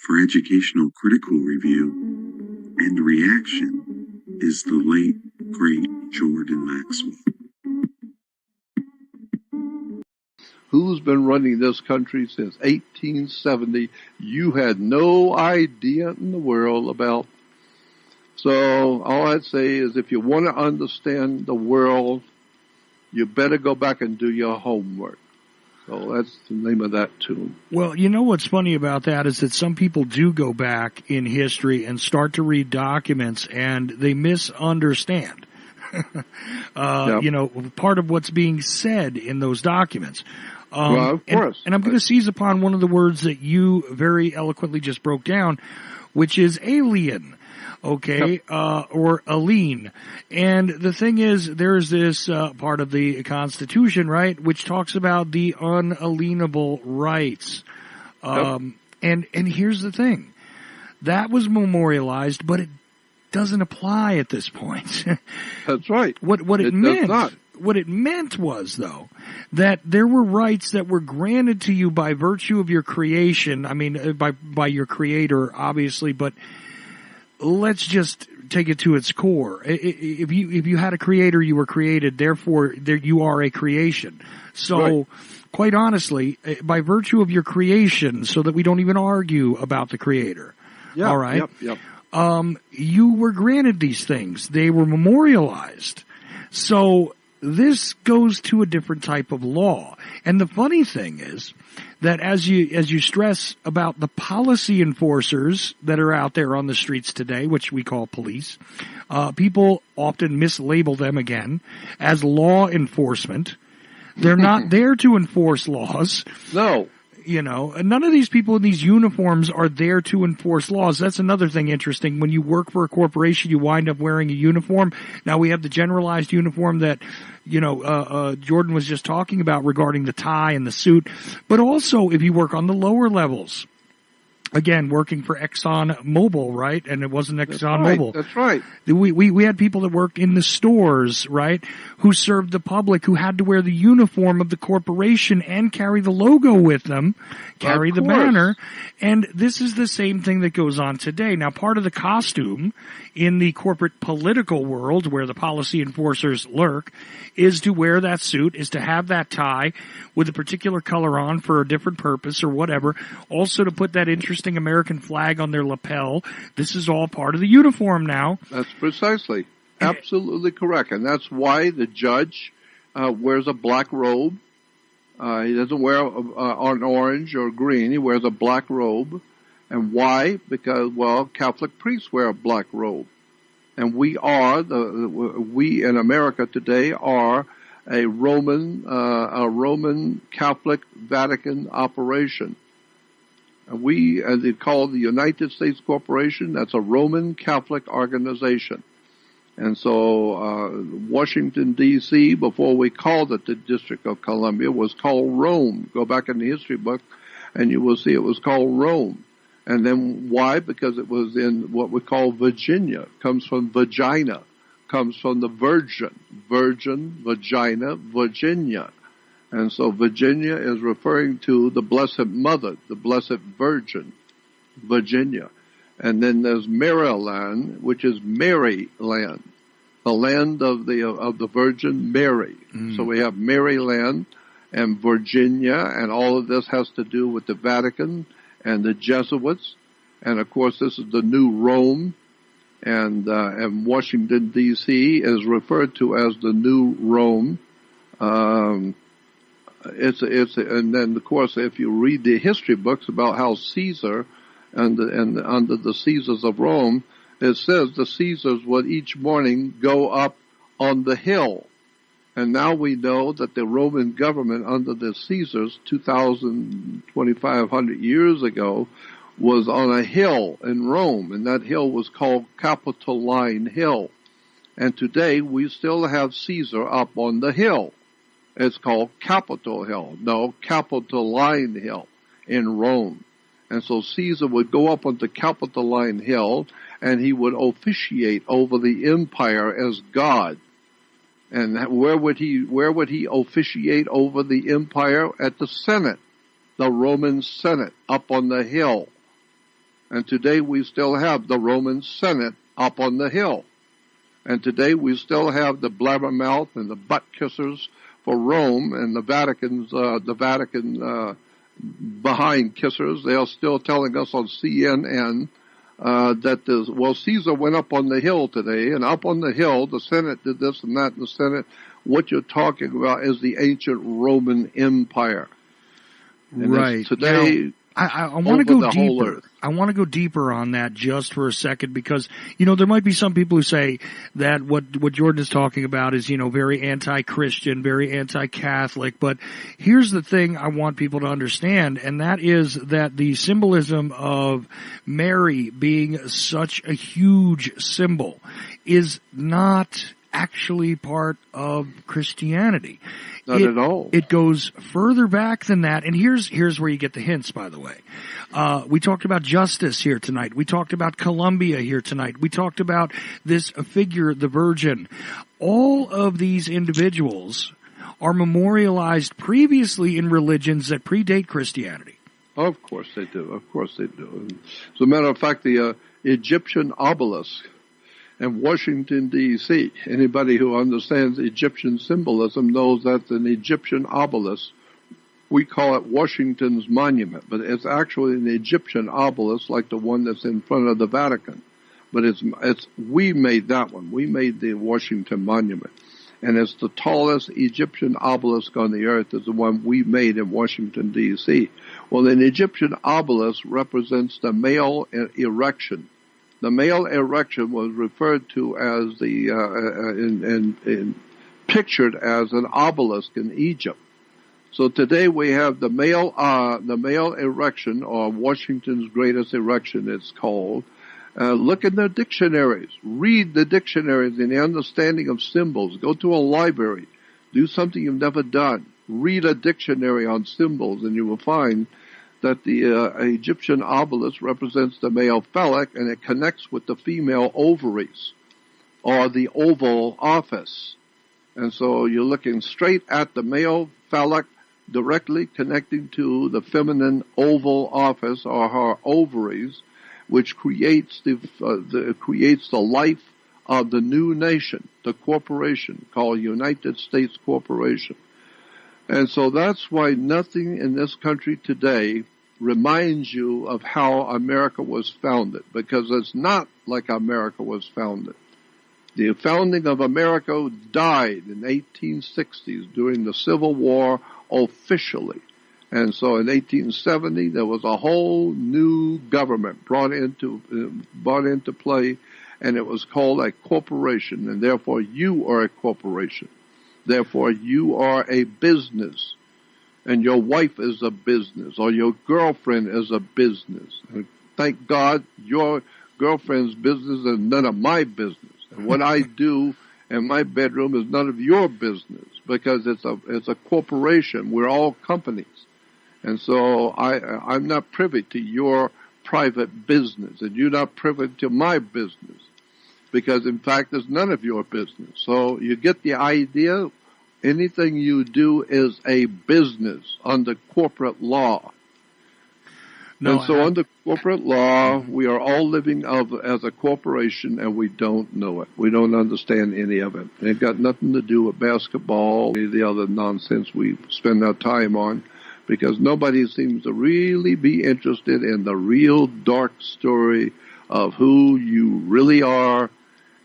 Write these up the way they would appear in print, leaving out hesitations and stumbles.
for educational critical review and reaction is the late, great Jordan Maxwell. Who's been running this country since 1870? You had no idea in the world about. So all I'd say is if you want to understand the world, you better go back and do your homework. So that's the name of that tune. Well, you know what's funny about that is that some people do go back in history and start to read documents and they misunderstand, Yep. you know, part of what's being said in those documents. Well, of course. And I'm going to seize upon one of the words that you very eloquently just broke down, which is alien. Okay, Yep. Or alien. And the thing is, there's this part of the Constitution, right, which talks about the unalienable rights. Yep. And here's the thing. That was memorialized, but it doesn't apply at this point. That's right. What it does meant. not. What it meant was, though, that there were rights that were granted to you by virtue of your creation. I mean, by your creator, obviously, but let's just take it to its core. If you had a creator, you were created. Therefore, you are a creation. So, right. Quite honestly, by virtue of your creation, so that we don't even argue about the creator. Yep. All right. Yep. You were granted these things. They were memorialized. So this goes to a different type of law. And the funny thing is that as you stress about the policy enforcers that are out there on the streets today, which we call police, people often mislabel them again as law enforcement. They're not there to enforce laws. No. You know, none of these people in these uniforms are there to enforce laws. That's another thing interesting. When you work for a corporation, you wind up wearing a uniform. Now we have the generalized uniform that, Jordan was just talking about regarding the tie and the suit. But also if you work on the lower levels, again, working for ExxonMobil, right? And it wasn't ExxonMobil. That's right. We had people that worked in the stores, right, who served the public, who had to wear the uniform of the corporation and carry the logo with them, carry the banner. And this is the same thing that goes on today. Now, part of the costume in the corporate political world where the policy enforcers lurk is to wear that suit, is to have that tie with a particular color on for a different purpose or whatever. Also to put that interesting American flag on their lapel. This is all part of the uniform now. That's precisely. Absolutely correct. And that's why the judge wears a black robe. He doesn't wear an orange or green. He wears a black robe. And why? Because, Catholic priests wear a black robe. And we in America today are a Roman Catholic Vatican operation. And we, as it's called, the United States Corporation, that's a Roman Catholic organization. And so Washington, D.C., before we called it the District of Columbia, was called Rome. Go back in the history book, and you will see it was called Rome. And then why? Because it was in what we call Virginia. Comes from vagina. Comes from the virgin. Virgin, vagina, Virginia. And so Virginia is referring to the Blessed Mother, the Blessed Virgin, Virginia. And then there's Maryland, which is Maryland, the land of the Virgin Mary. So we have Maryland and Virginia, and all of this has to do with the Vatican and the Jesuits. And of course, this is the new Rome, and Washington D.C. is referred to as the new Rome. And then of course, if you read the history books about how Caesar and under the Caesars of Rome, it says the Caesars would each morning go up on the hill. And now we know that the Roman government under the Caesars 2,500 years ago was on a hill in Rome, and that hill was called Capitoline Hill. And today we still have Caesar up on the hill. It's called Capitol Hill. No, Capitoline Hill in Rome. And so Caesar would go up on the Capitoline Hill, and he would officiate over the empire as God. And where would he officiate over the empire? At the Senate, the Roman Senate, up on the hill. And today we still have the Roman Senate up on the hill. And today we still have the blabbermouth and the butt kissers for Rome and the Vatican behind kissers. They are still telling us on CNN that Caesar went up on the hill today, and up on the hill the Senate did this and that in the Senate. What you're talking about is the ancient Roman Empire. And right. Today, now, I want to go deeper. I want to go deeper on that just for a second because, there might be some people who say that what Jordan is talking about is, very anti-Christian, very anti-Catholic. But here's the thing I want people to understand, and that is that the symbolism of Mary being such a huge symbol is not actually part of Christianity. Not at all. It goes further back than that, and here's where you get the hints, by the way. We talked about justice here tonight. We talked about Columbia here tonight. We talked about this figure, the Virgin. All of these individuals are memorialized previously in religions that predate Christianity. Of course they do. Of course they do. As a matter of fact, the Egyptian obelisk in Washington, D.C. Anybody who understands Egyptian symbolism knows that's an Egyptian obelisk. We call it Washington's Monument, but it's actually an Egyptian obelisk like the one that's in front of the Vatican. But we made that one. We made the Washington Monument. And it's the tallest Egyptian obelisk on the earth is the one we made in Washington, D.C. Well, an Egyptian obelisk represents the male erection. The male erection was referred to as pictured as an obelisk in Egypt. So today we have the male erection, or Washington's greatest erection, it's called. Look in the dictionaries. Read the dictionaries in the understanding of symbols. Go to a library. Do something you've never done. Read a dictionary on symbols, and you will find that the Egyptian obelisk represents the male phallic, and it connects with the female ovaries, or the oval office. And so you're looking straight at the male phallic, directly connecting to the feminine oval office, or her ovaries, which creates the life of the new nation, the corporation called United States Corporation. And so that's why nothing in this country today reminds you of how America was founded, because it's not like America was founded. The founding of America died in the 1860s during the Civil War officially. And so in 1870, there was a whole new government brought into play, and it was called a corporation, and therefore you are a corporation. Therefore you are a business, and your wife is a business, or your girlfriend is a business. And thank God your girlfriend's business is none of my business. And what I do in my bedroom is none of your business, because it's a corporation. We're all companies. And so I'm not privy to your private business, and you're not privy to my business, because in fact it's none of your business. So you get the idea. Anything you do is a business under corporate law. And so under corporate law, we are all living as a corporation, and we don't know it. We don't understand any of it. It got nothing to do with basketball, any of the other nonsense we spend our time on, because nobody seems to really be interested in the real dark story of who you really are.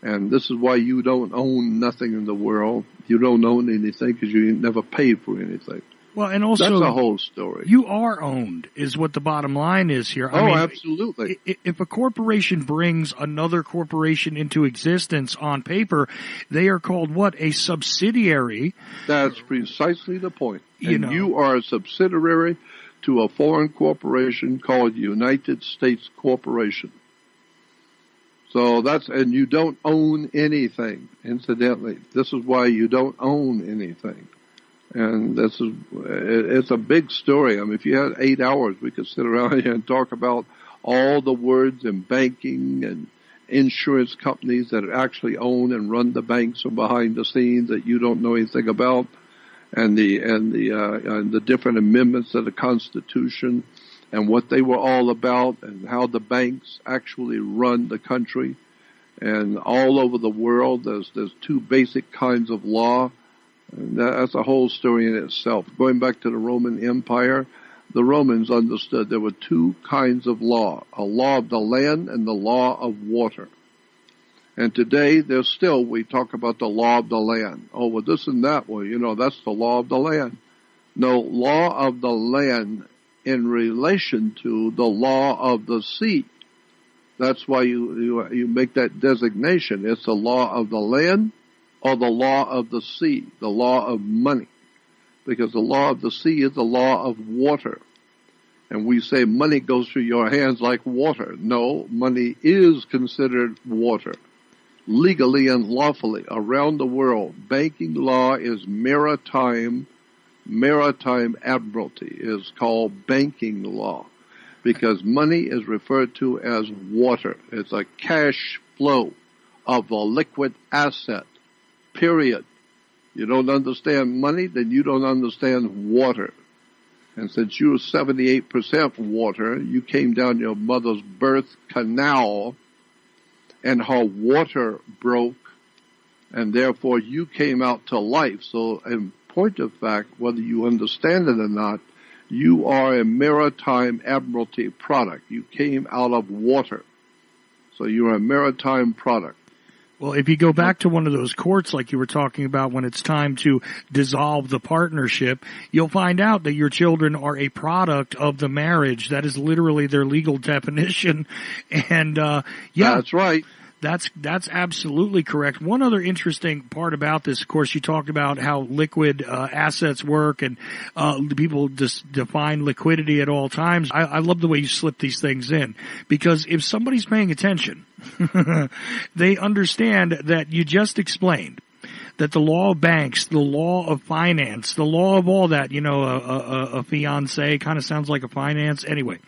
And this is why you don't own nothing in the world. You don't own anything because you never paid for anything. Well, and also, that's a whole story. You are owned, is what the bottom line is here. I mean, absolutely. If a corporation brings another corporation into existence on paper, they are called what? A subsidiary. That's precisely the point. And you are a subsidiary to a foreign corporation called United States Corporation. So and you don't own anything, incidentally. This is why you don't own anything. And it's a big story. I mean, if you had 8 hours, we could sit around here and talk about all the words in banking and insurance companies that actually own and run the banks from behind the scenes that you don't know anything about, and the different amendments of the Constitution, and what they were all about, and how the banks actually run the country. And all over the world, there's two basic kinds of law, and that's a whole story in itself. Going back to the Roman Empire, the Romans understood there were two kinds of law, a law of the land and the law of water. And today, we talk about the law of the land. Oh, well, this and that, well, that's the law of the land. No, law of the land in relation to the law of the sea. That's why you make that designation. It's the law of the land or the law of the sea, the law of money. Because the law of the sea is the law of water. And we say money goes through your hands like water. No, money is considered water. Legally and lawfully around the world, banking law is maritime admiralty is called banking law, because money is referred to as water. It's a cash flow of a liquid asset, period. You don't understand money, then you don't understand water. And since you're 78% water, you came down your mother's birth canal and her water broke, and therefore you came out to life. So in point of fact, whether you understand it or not, you are a maritime admiralty product. You came out of water. So you're a maritime product. Well, if you go back to one of those courts like you were talking about when it's time to dissolve the partnership, you'll find out that your children are a product of the marriage. That is literally their legal definition. And, yeah. That's right. That's absolutely correct. One other interesting part about this, of course, you talked about how liquid assets work, and people define liquidity at all times. I love the way you slip these things in, because if somebody's paying attention, they understand that you just explained that the law of banks, the law of finance, the law of all that, a fiancé kind of sounds like a finance. Anyway,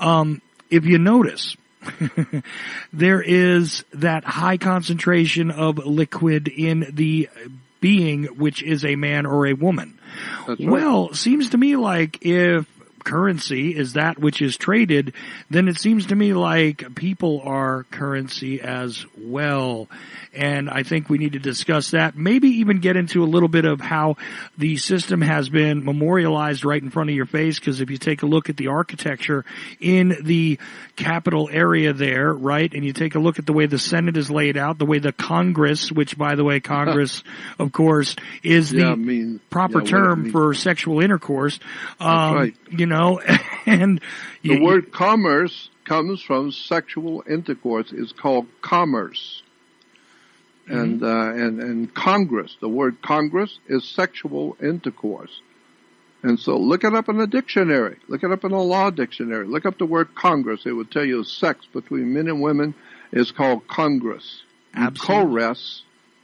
if you notice, there is that high concentration of liquid in the being, which is a man or a woman. That's right. Well, seems to me like if currency is that which is traded, then it seems to me like people are currency as well. And I think we need to discuss that. Maybe even get into a little bit of how the system has been memorialized right in front of your face. Because if you take a look at the architecture in the Capitol area there, right, and you take a look at the way the Senate is laid out, the way the Congress, which, by the way, Congress, of course, is the proper term for sexual intercourse. That's right. And the word commerce comes from sexual intercourse. It's called commerce. Mm-hmm. And Congress, the word Congress is sexual intercourse. And so look it up in a dictionary. Look it up in a law dictionary. Look up the word Congress. It will tell you sex between men and women is called Congress. Chorus,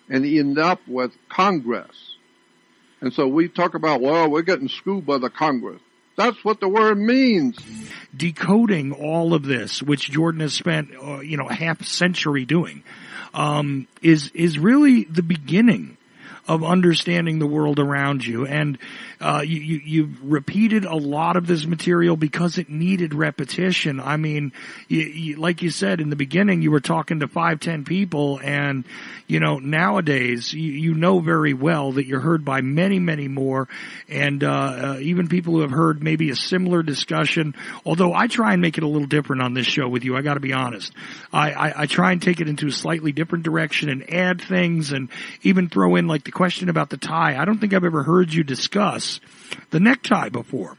and you end up with Congress. And so we talk about, well, we're getting screwed by the Congress. That's what the word means. Decoding all of this, which Jordan has spent, half a century doing, is really the beginning of understanding the world around you. And you've repeated a lot of this material because it needed repetition. I mean, like you said in the beginning, you were talking to 5-10 people, and nowadays you know very well that you're heard by many, many more, and even people who have heard maybe a similar discussion. Although I try and make it a little different on this show with you, I got to be honest. I try and take it into a slightly different direction and add things, and even throw in like the question about the tie. I don't think I've ever heard you discuss the necktie before.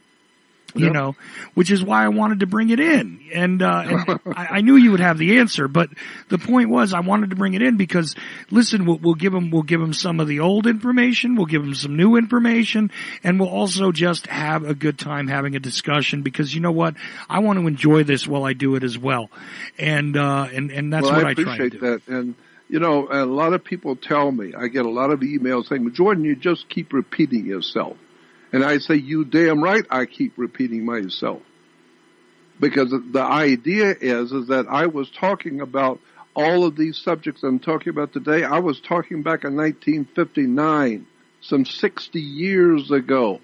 Yep. Which is why I wanted to bring it in. And I knew you would have the answer, but the point was I wanted to bring it in because, listen, we'll give them some of the old information, we'll give them some new information, and we'll also just have a good time having a discussion, because you know what? I want to enjoy this while I do it as well. And that's what I try to do. I appreciate that. And, a lot of people tell me, I get a lot of emails saying, Jordan, you just keep repeating yourself. And I say, you damn right I keep repeating myself. Because the idea is that I was talking about all of these subjects I'm talking about today. I was talking back in 1959, some 60 years ago.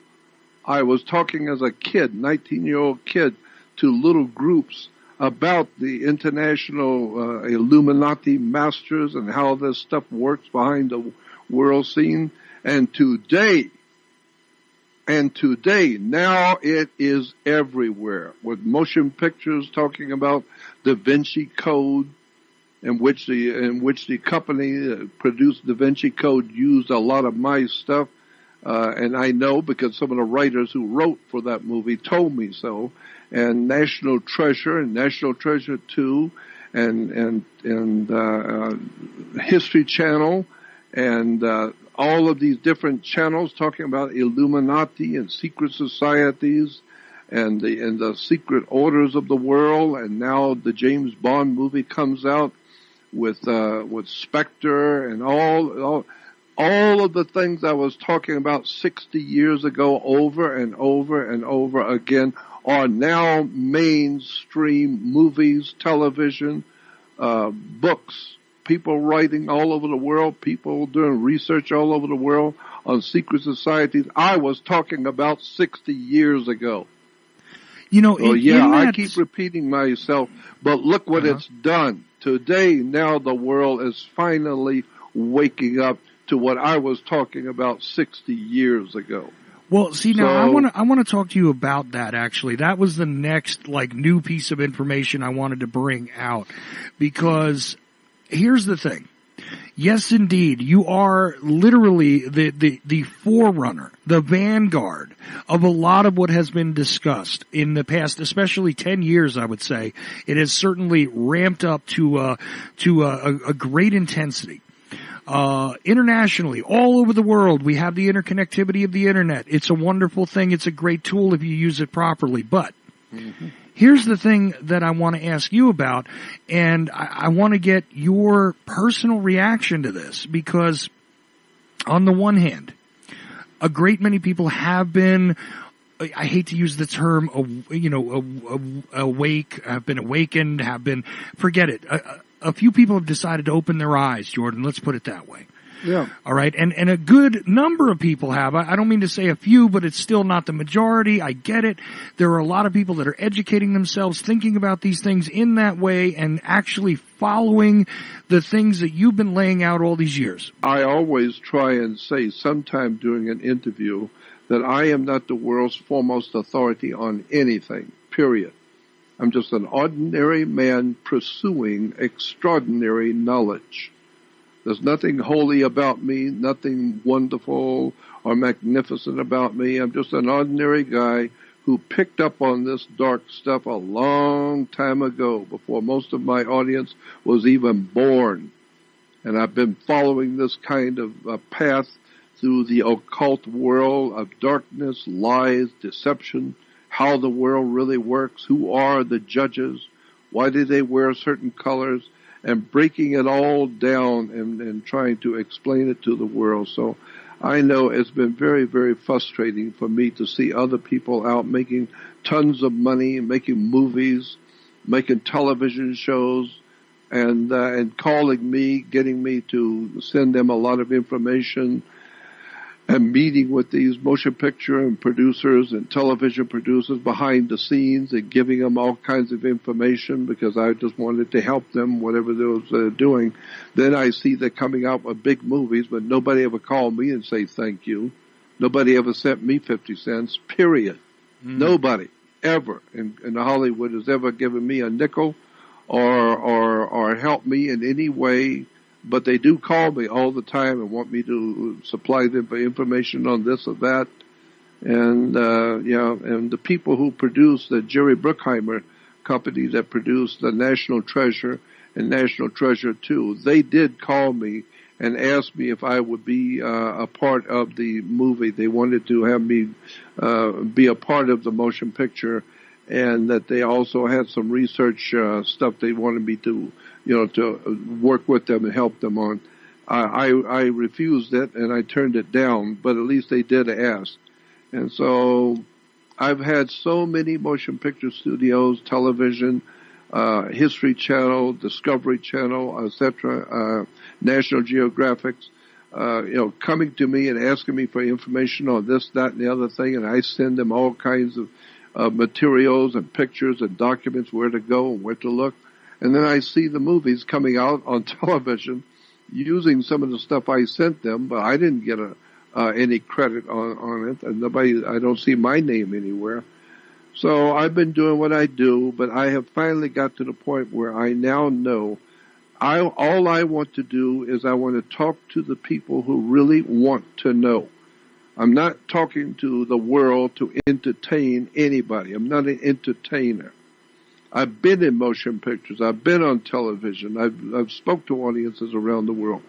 I was talking as a kid, 19-year-old kid, to little groups about the international Illuminati masters and how this stuff works behind the world scene. And today, now it is everywhere, with motion pictures talking about Da Vinci Code, in which the company that produced Da Vinci Code used a lot of my stuff, and I know because some of the writers who wrote for that movie told me so. And National Treasure and National Treasure 2 and History Channel and all of these different channels talking about Illuminati and secret societies and the secret orders of the world. And now the James Bond movie comes out with Spectre and all of the things I was talking about 60 years ago over and over and over again are now mainstream movies, television, books, people writing all over the world, people doing research all over the world on secret societies I was talking about 60 years ago. You know, I keep repeating myself, but look what it's done. Today, now the world is finally waking up to what I was talking about 60 years ago. Well, see, now I want to talk to you about that, actually. That was the next, new piece of information I wanted to bring out. Because here's the thing. Yes, indeed, you are literally the forerunner, the vanguard of a lot of what has been discussed in the past, especially 10 years, I would say. It has certainly ramped up to a great intensity. Internationally, all over the world, we have the interconnectivity of the internet. It's a wonderful thing. It's a great tool if you use it properly. But here's the thing that I want to ask you about, and I want to get your personal reaction to this, because on the one hand, a great many people have been, I hate to use the term, awake, have been awakened, forget it. A few people have decided to open their eyes, Jordan. Let's put it that way. Yeah. All right. And a good number of people have. I don't mean to say a few, but it's still not the majority. I get it. There are a lot of people that are educating themselves, thinking about these things in that way, and actually following the things that you've been laying out all these years. I always try and say sometime during an interview that I am not the world's foremost authority on anything, period. I'm just an ordinary man pursuing extraordinary knowledge. There's nothing holy about me, nothing wonderful or magnificent about me. I'm just an ordinary guy who picked up on this dark stuff a long time ago, before most of my audience was even born. And I've been following this kind of path through the occult world of darkness, lies, deception, how the world really works, who are the judges, why do they wear certain colors, and breaking it all down and trying to explain it to the world. So I know it's been very, very frustrating for me to see other people out making tons of money, making movies, making television shows, and calling me, getting me to send them a lot of information, and meeting with these motion picture and producers and television producers behind the scenes and giving them all kinds of information because I just wanted to help them, whatever they was doing. Then I see they're coming out with big movies, but nobody ever called me and say thank you. Nobody ever sent me 50 cents, period. Nobody ever in Hollywood has ever given me a nickel or helped me in any way. But they do call me all the time and want me to supply them with information on this or that. And, and the people who produce the Jerry Bruckheimer company that produced the National Treasure and National Treasure 2, they did call me and ask me if I would be a part of the movie. They wanted to have me be a part of the motion picture, and that they also had some research stuff they wanted me to work with them and help them on. I refused it and I turned it down, but at least they did ask. And so I've had so many motion picture studios, television, History Channel, Discovery Channel, etc., National Geographics, coming to me and asking me for information on this, that, and the other thing, and I send them all kinds of materials and pictures and documents, where to go and where to look. And then I see the movies coming out on television using some of the stuff I sent them, but I didn't get any credit on it, and I don't see my name anywhere. So I've been doing what I do, but I have finally got to the point where I now know all I want to do is I want to talk to the people who really want to know. I'm not talking to the world to entertain anybody. I'm not an entertainer. I've been in motion pictures. I've been on television. I've spoke to audiences around the world,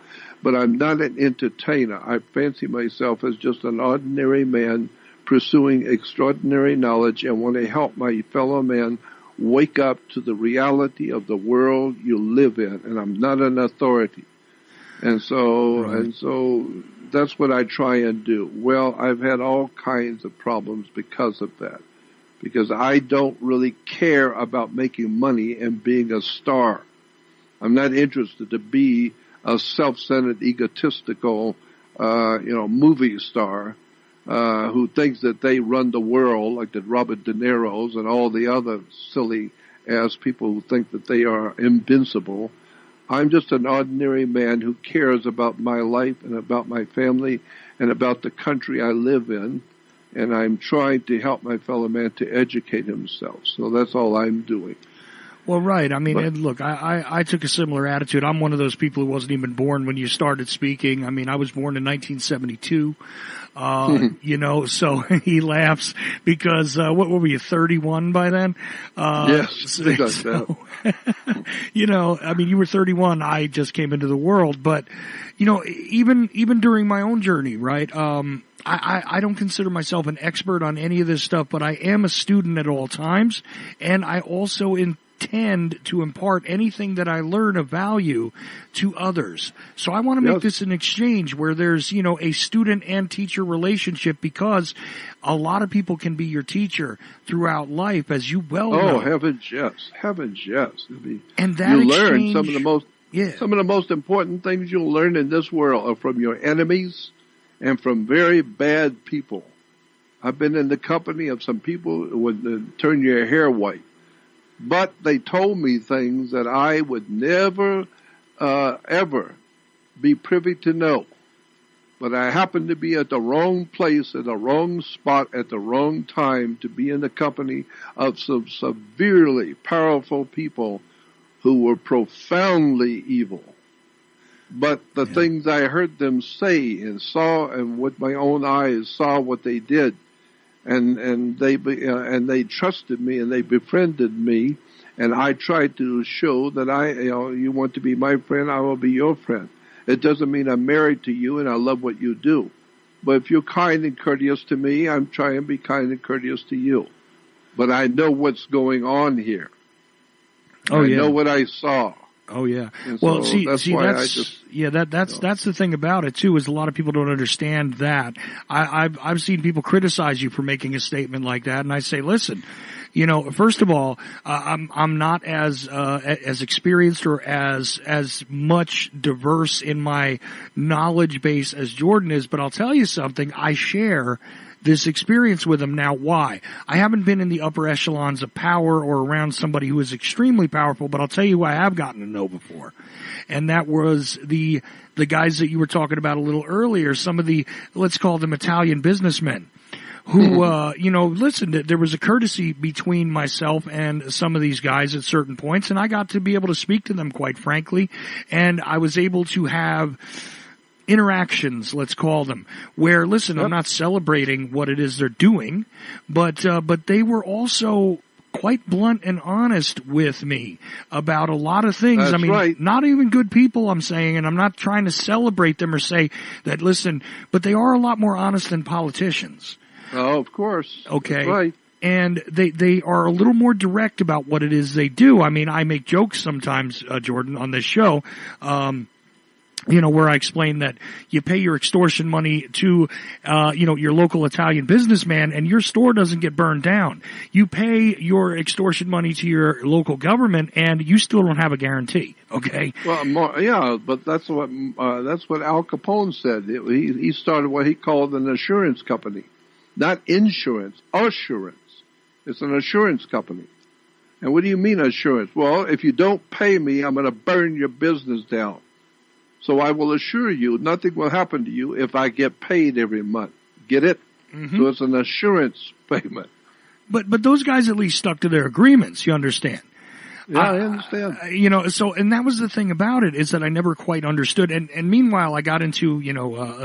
but I'm not an entertainer. I fancy myself as just an ordinary man pursuing extraordinary knowledge and want to help my fellow man wake up to the reality of the world you live in. And I'm not an authority. And so that's what I try and do. Well, I've had all kinds of problems because of that. Because I don't really care about making money and being a star. I'm not interested to be a self-centered, egotistical, movie star, who thinks that they run the world, like the Robert De Niro's and all the other silly-ass people who think that they are invincible. I'm just an ordinary man who cares about my life and about my family and about the country I live in. And I'm trying to help my fellow man to educate himself. So that's all I'm doing. Well, right. I mean, and look, I took a similar attitude. I'm one of those people who wasn't even born when you started speaking. I mean, I was born in 1972. So he laughs because, what were you, 31 by then? Yes, he does that. I mean, you were 31. I just came into the world. But, even during my own journey, right, I don't consider myself an expert on any of this stuff, but I am a student at all times, and I also intend to impart anything that I learn of value to others. So I want to make this an exchange where there's, a student and teacher relationship, because a lot of people can be your teacher throughout life, as you well know. Oh, heavens, yes. And that you exchange, learn some of the most important things you'll learn in this world are from your enemies and from very bad people. I've been in the company of some people who would turn your hair white. But they told me things that I would never, ever be privy to know. But I happened to be at the wrong place, at the wrong spot, at the wrong time to be in the company of some severely powerful people who were profoundly evil. But the things I heard them say and saw, and with my own eyes saw what they did, and they trusted me and they befriended me, and I tried to show that you want to be my friend, I will be your friend. It doesn't mean I'm married to you and I love what you do, but if you're kind and courteous to me, I'm trying to be kind and courteous to you. But I know what's going on here. I know what I saw. Oh yeah. And well, so that's the thing about it too, is a lot of people don't understand that. I've seen people criticize you for making a statement like that, and I say, listen, first of all, I'm not as experienced or as much diverse in my knowledge base as Jordan is, but I'll tell you something, I share this experience with him. Now, why? I haven't been in the upper echelons of power or around somebody who is extremely powerful, but I'll tell you who I have gotten to know before. And that was the guys that you were talking about a little earlier, some of the, let's call them Italian businessmen who, listen, there was a courtesy between myself and some of these guys at certain points, and I got to be able to speak to them, quite frankly, and I was able to have interactions, let's call them, where, listen, I'm not celebrating what it is they're doing, but they were also quite blunt and honest with me about a lot of things. That's right. Not even good people, I'm saying, and I'm not trying to celebrate them or say that, listen, but they are a lot more honest than politicians. Oh, of course. Okay. That's right. And they are a little more direct about what it is they do. I mean, I make jokes sometimes, Jordan, on this show, where I explain that you pay your extortion money to, your local Italian businessman, and your store doesn't get burned down. You pay your extortion money to your local government, and you still don't have a guarantee. Okay. Well, but that's what Al Capone said. He started what he called an assurance company, not insurance, assurance. It's an assurance company. And what do you mean assurance? Well, if you don't pay me, I'm going to burn your business down. So I will assure you nothing will happen to you if I get paid every month. Get it? Mm-hmm. So it's an assurance payment. But those guys at least stuck to their agreements, you understand? Yeah, I understand. And that was the thing about it, is that I never quite understood. And meanwhile, I got into,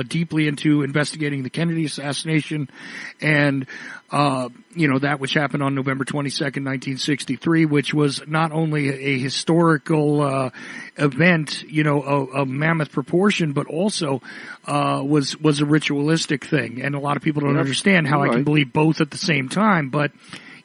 deeply into investigating the Kennedy assassination and, that which happened on November 22nd, 1963, which was not only a historical, event, of mammoth proportion, but also, was a ritualistic thing. And a lot of people don't understand how I can believe both at the same time, but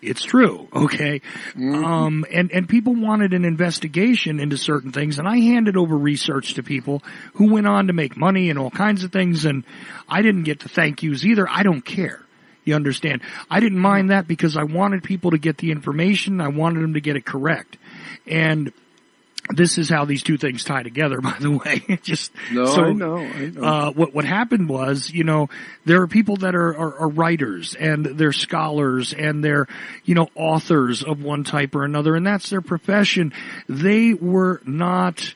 it's true, okay? Mm-hmm. And people wanted an investigation into certain things, and I handed over research to people who went on to make money and all kinds of things, and I didn't get the thank yous either. I don't care. You understand? I didn't mind that because I wanted people to get the information. I wanted them to get it correct. And this is how these two things tie together, by the way. I know. What happened was, there are people that are writers and they're scholars and they're, authors of one type or another, and that's their profession. They were not,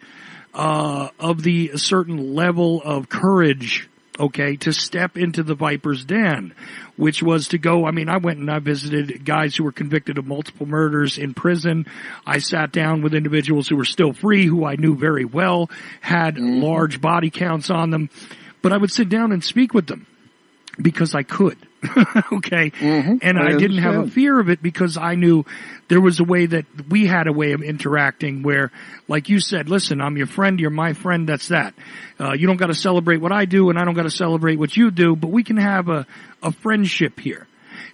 of the certain level of courage, okay, to step into the viper's den, which was to go, I went and I visited guys who were convicted of multiple murders in prison. I sat down with individuals who were still free, who I knew very well, had large body counts on them, but I would sit down and speak with them because I could. Okay. Mm-hmm. And I didn't have a fear of it because I knew there was a way that we had a way of interacting where, like you said, listen, I'm your friend, you're my friend, that's that. You don't got to celebrate what I do and I don't got to celebrate what you do, but we can have a friendship here.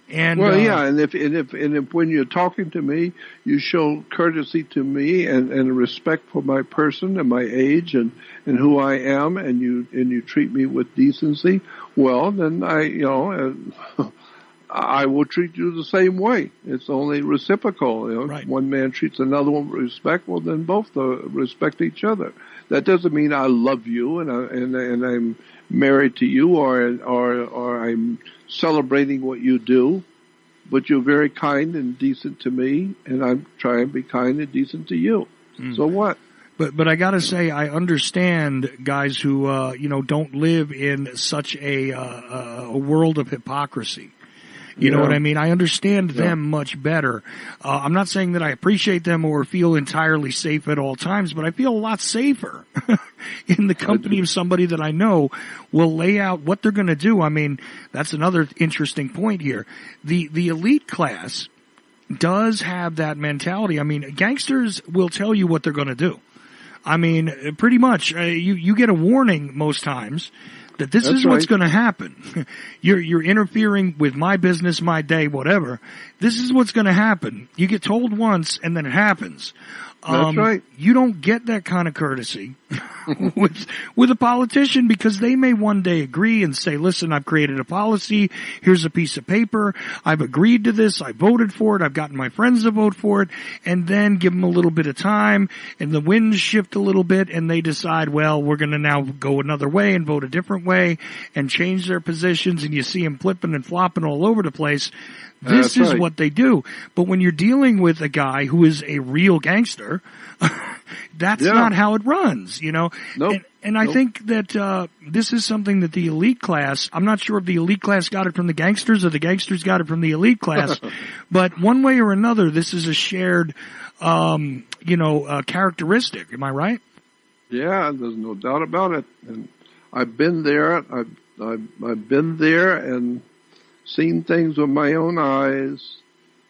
And if when you're talking to me, you show courtesy to me and respect for my person and my age and who I am, and you treat me with decency, well, then I will treat you the same way. It's only reciprocal. Right. One man treats another one with respect, well, then both respect each other. That doesn't mean I love you and I'm married to you or I'm celebrating what you do, but you're very kind and decent to me, and I'm trying to be kind and decent to you. So what? But I gotta say, I understand guys who, don't live in such a world of hypocrisy. You know what I mean? I understand them much better. I'm not saying that I appreciate them or feel entirely safe at all times, but I feel a lot safer in the company of somebody that I know will lay out what they're going to do. That's another interesting point here. The elite class does have that mentality. Gangsters will tell you what they're going to do. Pretty much, you get a warning most times that this is what's going to happen. You're interfering with my business, my day, whatever. This is what's going to happen. You get told once and then it happens. That's right. You don't get that kind of courtesy with a politician because they may one day agree and say, listen, I've created a policy. Here's a piece of paper. I've agreed to this. I voted for it. I've gotten my friends to vote for it. And then give them a little bit of time and the winds shift a little bit and they decide, well, we're going to now go another way and vote a different way and change their positions. And you see them flipping and flopping all over the place. This is what they do. But when you're dealing with a guy who is a real gangster, that's not how it runs, Nope. And I think that this is something that the elite class, I'm not sure if the elite class got it from the gangsters or the gangsters got it from the elite class, but one way or another, this is a shared, characteristic. Am I right? Yeah, there's no doubt about it. And I've been there. I've been there and seen things with my own eyes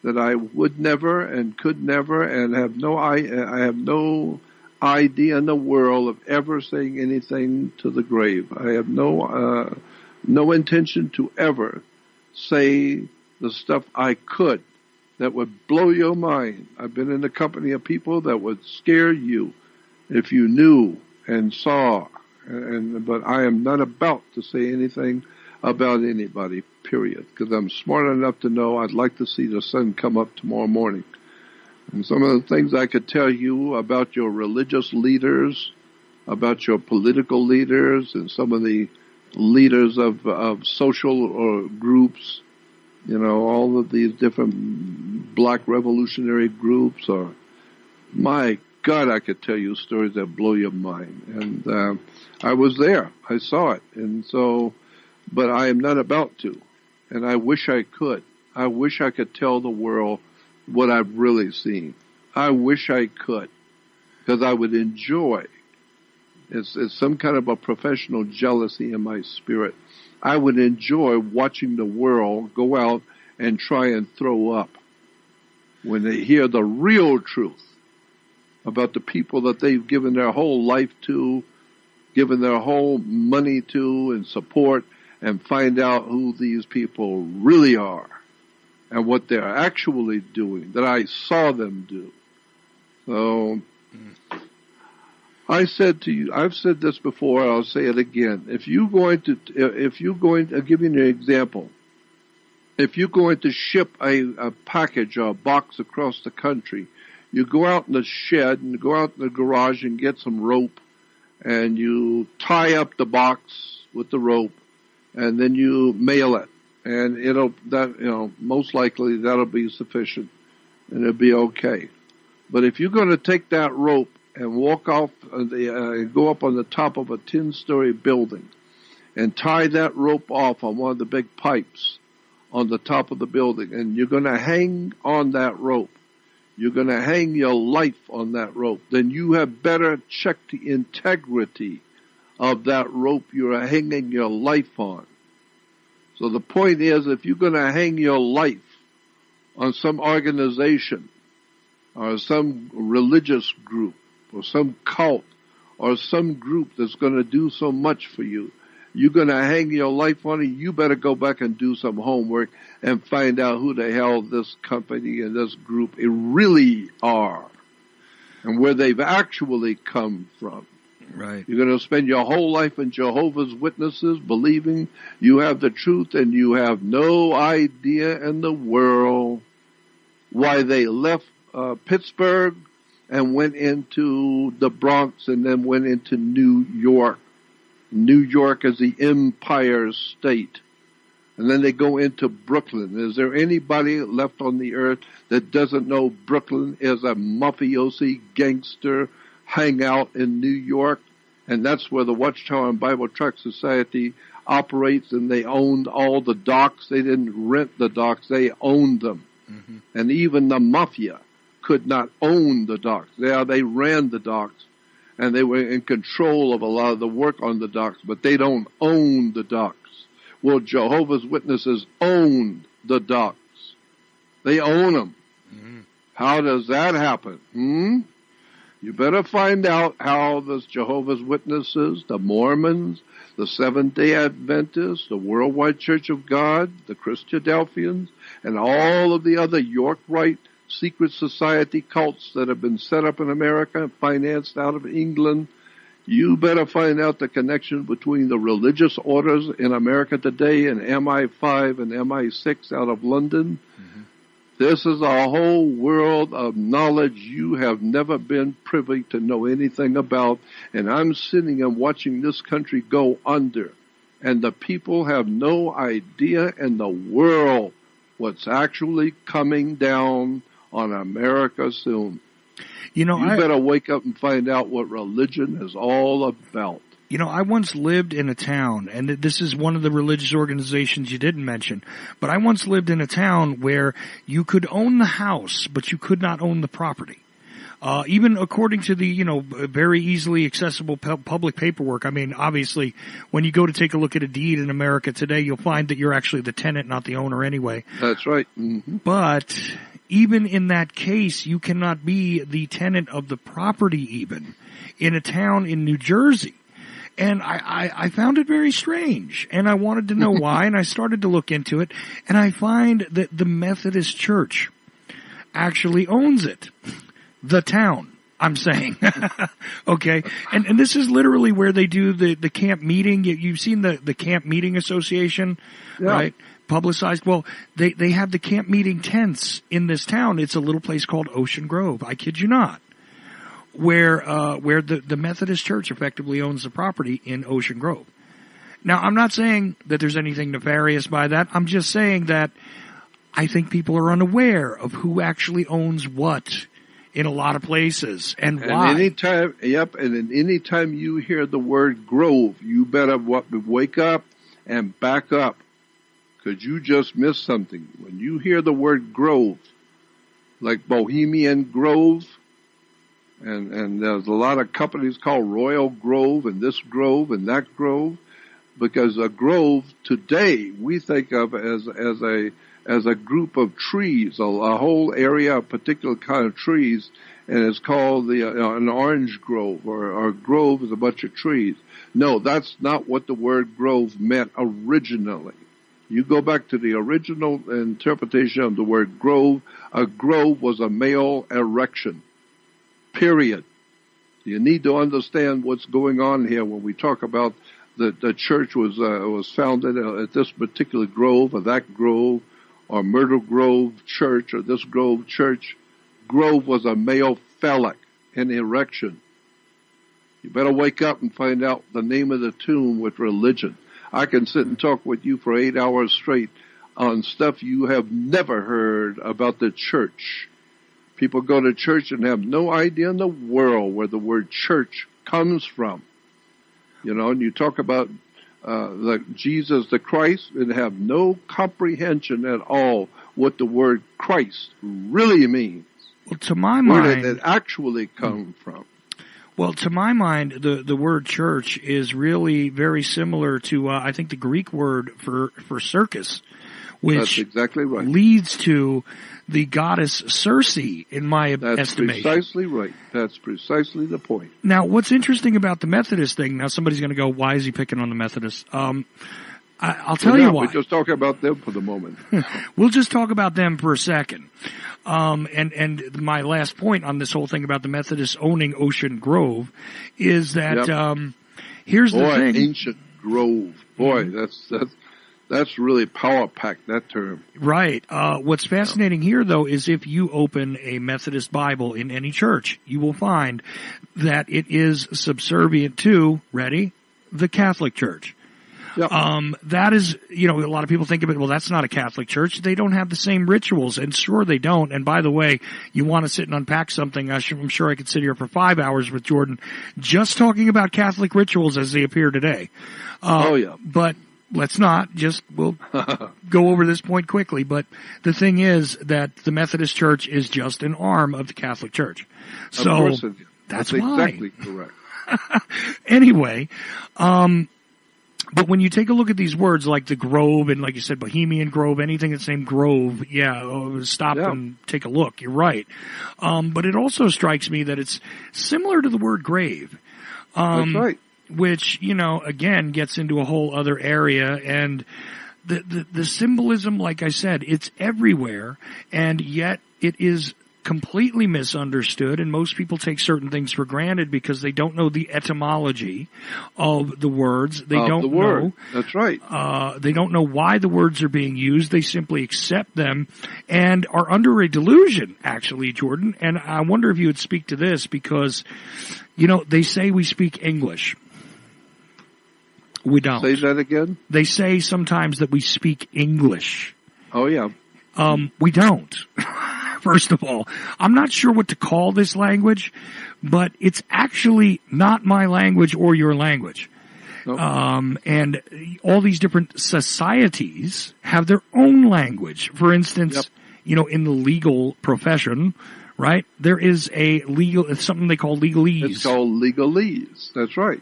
that I would never and could never and I have no idea in the world of ever saying anything to the grave. I have no intention to ever say the stuff I could that would blow your mind. I've been in the company of people that would scare you if you knew and saw, but I am not about to say anything about anybody, period, because I'm smart enough to know I'd like to see the sun come up tomorrow morning. And some of the things I could tell you about your religious leaders, about your political leaders, and some of the leaders of social or groups, all of these different black revolutionary groups, or my God, I could tell you stories that blow your mind. And I was there. I saw it. And so, but I am not about to. And I wish I could. I wish I could tell the world what I've really seen. I wish I could. Because I would enjoy. It's some kind of a professional jealousy in my spirit. I would enjoy watching the world go out and try and throw up when they hear the real truth about the people that they've given their whole life to, given their whole money to and support, and find out who these people really are and what they're actually doing, that I saw them do. So, I said to you, I've said this before, I'll say it again. I'll give you an example. If you're going to ship a package or a box across the country, you go out in the shed and go out in the garage and get some rope, and you tie up the box with the rope, and then you mail it. And most likely that'll be sufficient, and it'll be okay. But if you're going to take that rope and walk off go up on the top of a 10-story building and tie that rope off on one of the big pipes on the top of the building, and you're going to hang on that rope, you're going to hang your life on that rope, then you have better check the integrity of that rope you're hanging your life on. So the point is, if you're going to hang your life on some organization or some religious group or some cult or some group that's going to do so much for you, you're going to hang your life on it, you better go back and do some homework and find out who the hell this company and this group really are and where they've actually come from. Right. You're going to spend your whole life in Jehovah's Witnesses believing you have the truth, and you have no idea in the world why they left Pittsburgh and went into the Bronx and then went into New York. New York is the Empire State. And then they go into Brooklyn. Is there anybody left on the earth that doesn't know Brooklyn is a mafiosi gangster hangout in New York? And that's where the Watchtower and Bible Tract Society operates, and they owned all the docks. They didn't rent the docks, they owned them. Mm-hmm. And even the mafia could not own the docks. They ran the docks, and they were in control of a lot of the work on the docks, but they don't own the docks. Well, Jehovah's Witnesses own the docks. They own them. Mm-hmm. How does that happen? You better find out how the Jehovah's Witnesses, the Mormons, the Seventh-day Adventists, the Worldwide Church of God, the Christadelphians, and all of the other York Rite secret society cults that have been set up in America and financed out of England. You better find out the connection between the religious orders in America today and MI5 and MI6 out of London. Mm-hmm. This is a whole world of knowledge you have never been privy to know anything about. And I'm sitting and watching this country go under. And the people have no idea in the world what's actually coming down on America soon. You better wake up and find out what religion is all about. I once lived in a town, and this is one of the religious organizations you didn't mention, but I once lived in a town where you could own the house, but you could not own the property. Even according to the, very easily accessible public paperwork. I mean, obviously, when you go to take a look at a deed in America today, you'll find that you're actually the tenant, not the owner anyway. That's right. Mm-hmm. But even in that case, you cannot be the tenant of the property even in a town in New Jersey. And I found it very strange, and I wanted to know why, and I started to look into it, and I find that the Methodist Church actually owns it. The town, I'm saying. Okay? And this is literally where they do the camp meeting. You've seen the Camp Meeting Association, right? Publicized. Well, they have the camp meeting tents in this town. It's a little place called Ocean Grove. I kid you not. Where the Methodist Church effectively owns the property in Ocean Grove. Now, I'm not saying that there's anything nefarious by that. I'm just saying that I think people are unaware of who actually owns what in a lot of places and why. And anytime you hear the word grove, you better wake up and back up, because you just missed something. When you hear the word grove, like Bohemian Grove, and there's a lot of companies called Royal Grove and this Grove and that Grove, because a grove today we think of as a group of trees, a whole area, a particular kind of trees, and it's called an orange grove, or a grove is a bunch of trees. No, that's not what the word grove meant originally. You go back to the original interpretation of the word grove. A grove was a male erection. Period. You need to understand what's going on here when we talk about the church was founded at this particular grove or that grove, or Myrtle Grove Church or this Grove Church. Grove was a male phallic, an erection. You better wake up and find out the name of the tune with religion. I can sit and talk with you for 8 hours straight on stuff you have never heard about the church. People go to church and have no idea in the world where the word church comes from. You know, and you talk about Jesus the Christ and have no comprehension at all what the word Christ really means. Well, to my mind, where did it actually come from? Well, to my mind, the word church is really very similar to, I think, the Greek word for circus, which That's exactly right. leads to the goddess Circe, in my estimation. That's precisely right. That's precisely the point. Now, what's interesting about the Methodist thing, now somebody's going to go, why is he picking on the Methodists? I'll tell you why. We're just talking about them for the moment. We'll just talk about them for a second. And my last point on this whole thing about the Methodists owning Ocean Grove is that, here's the thing. Ancient Grove. Boy, that's really power-packed, that term. Right. What's fascinating here, though, is if you open a Methodist Bible in any church, you will find that it is subservient to, ready, the Catholic Church. Yep. That is, a lot of people think of it, well, that's not a Catholic church. They don't have the same rituals, and sure they don't. And by the way, you want to sit and unpack something, I'm sure I could sit here for 5 hours with Jordan just talking about Catholic rituals as they appear today. But let's not. We'll go over this point quickly. But the thing is that the Methodist Church is just an arm of the Catholic Church. So of course that's why. Exactly correct. Anyway, but when you take a look at these words like the Grove and, like you said, Bohemian Grove, anything that's named Grove, stop and take a look. You're right. But it also strikes me that it's similar to the word grave. That's right. Which, again, gets into a whole other area. And the symbolism, like I said, it's everywhere, and yet it is completely misunderstood, and most people take certain things for granted because they don't know the etymology of the words. They don't know. That's right. They don't know why the words are being used. They simply accept them and are under a delusion, actually, Jordan. And I wonder if you would speak to this because, they say we speak English. We don't. Say that again? They say sometimes that we speak English. Oh, yeah. We don't. First of all, I'm not sure what to call this language, but it's actually not my language or your language. Nope. And all these different societies have their own language. For instance, in the legal profession, right, there is it's something they call legalese. It's called legalese. That's right.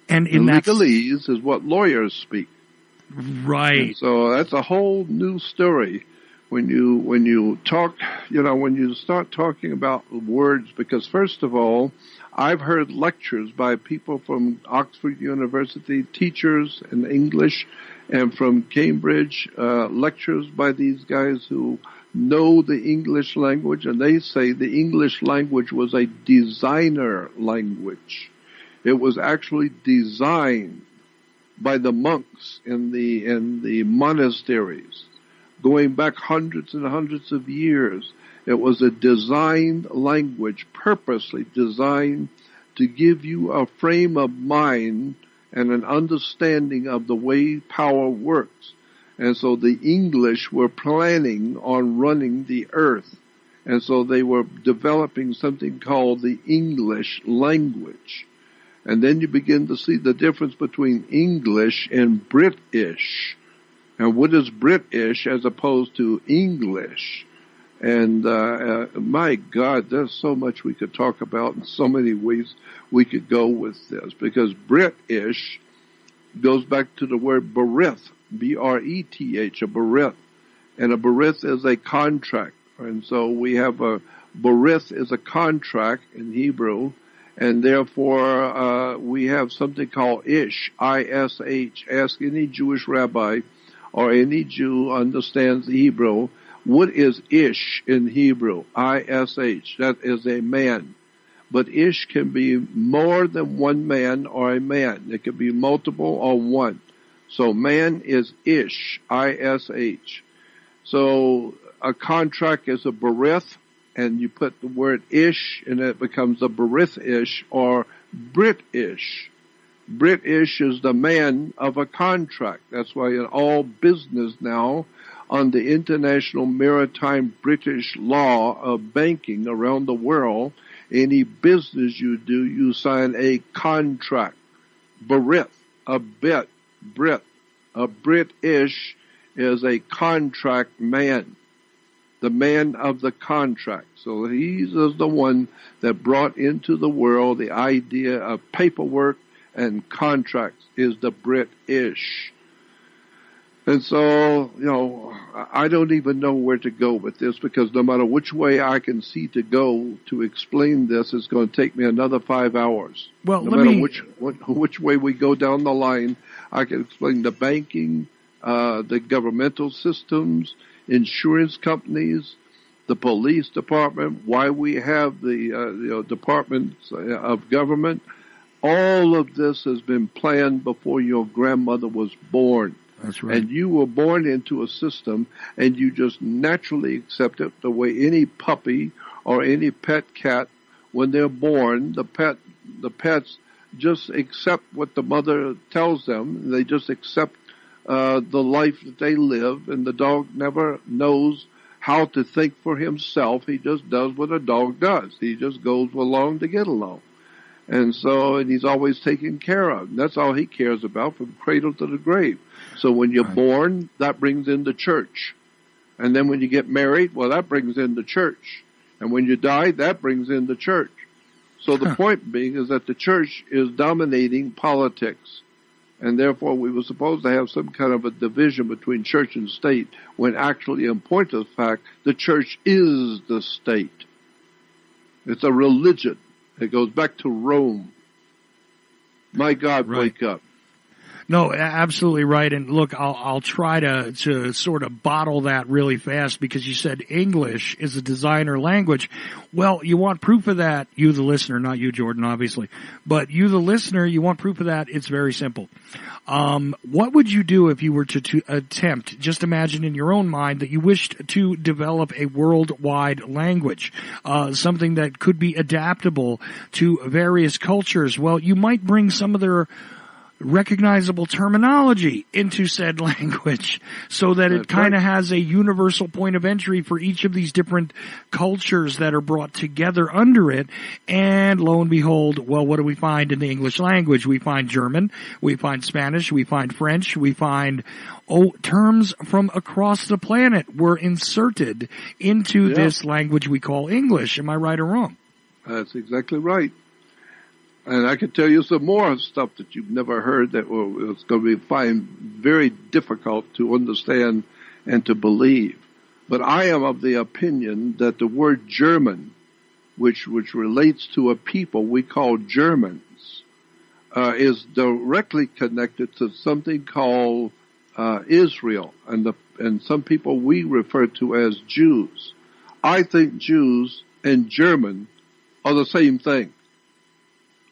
And legalese is what lawyers speak. Right. And so that's a whole new story. When you talk, when you start talking about words, because first of all, I've heard lectures by people from Oxford University, teachers in English, and from Cambridge, lectures by these guys who know the English language, and they say the English language was a designer language. It was actually designed by the monks in the monasteries. Going back hundreds and hundreds of years, it was a designed language, purposely designed to give you a frame of mind and an understanding of the way power works. And so the English were planning on running the earth. And so they were developing something called the English language. And then you begin to see the difference between English and British. And what is British as opposed to English? And my God, there's so much we could talk about and so many ways we could go with this. Because British goes back to the word berith, B-R-E-T-H, a berith. And a berith is a contract. And so we have a berith is a contract in Hebrew. And therefore, we have something called ish, I-S-H. Ask any Jewish rabbi or any Jew understands the Hebrew. What is ish in Hebrew? I-S-H. That is a man. But ish can be more than one man or a man. It can be multiple or one. So man is ish, I-S-H. So a contract is a berith, and you put the word ish, and it becomes a berith-ish or British. British is the man of a contract. That's why in all business now, on the international maritime British law of banking around the world, any business you do, you sign a contract. Berith, a bit, Brit. A British is a contract man. The man of the contract. So he is the one that brought into the world the idea of paperwork and contracts, is the British. And so, I don't even know where to go with this, because no matter which way I can see to go to explain this, it's going to take me another 5 hours. Well, no matter which way we go down the line, I can explain the banking, the governmental systems, insurance companies, the police department, why we have the departments of government. All of this has been planned before your grandmother was born. That's right. And you were born into a system, and you just naturally accept it the way any puppy or any pet cat, when they're born, the pets just accept what the mother tells them. They just accept the life that they live, and the dog never knows how to think for himself. He just does what a dog does. He just goes along to get along. And he's always taken care of. That's all he cares about from cradle to the grave. So when you're born, that brings in the church. And then when you get married, well, that brings in the church. And when you die, that brings in the church. So the point being is that the church is dominating politics. And therefore, we were supposed to have some kind of a division between church and state, when actually, in point of fact, the church is the state. It's a religion. It goes back to Rome. My God, wake up. No, absolutely right. And look, I'll try to sort of bottle that really fast, because you said English is a designer language. Well, you want proof of that, you the listener, not you, Jordan, obviously. But you the listener, you want proof of that, it's very simple. What would you do if you were to attempt, just imagine in your own mind that you wished to develop a worldwide language, something that could be adaptable to various cultures? Well, you might bring some of their recognizable terminology into said language, so that it kind of has a universal point of entry for each of these different cultures that are brought together under it. And lo and behold, well, what do we find in the English language? We find German, we find Spanish, we find French, we find terms from across the planet were inserted into this language we call English. Am I right or wrong? That's exactly right. And I could tell you some more stuff that you've never heard that it's going to be find very difficult to understand and to believe. But I am of the opinion that the word German, which relates to a people we call Germans, is directly connected to something called Israel, and some people we refer to as Jews. I think Jews and German are the same thing.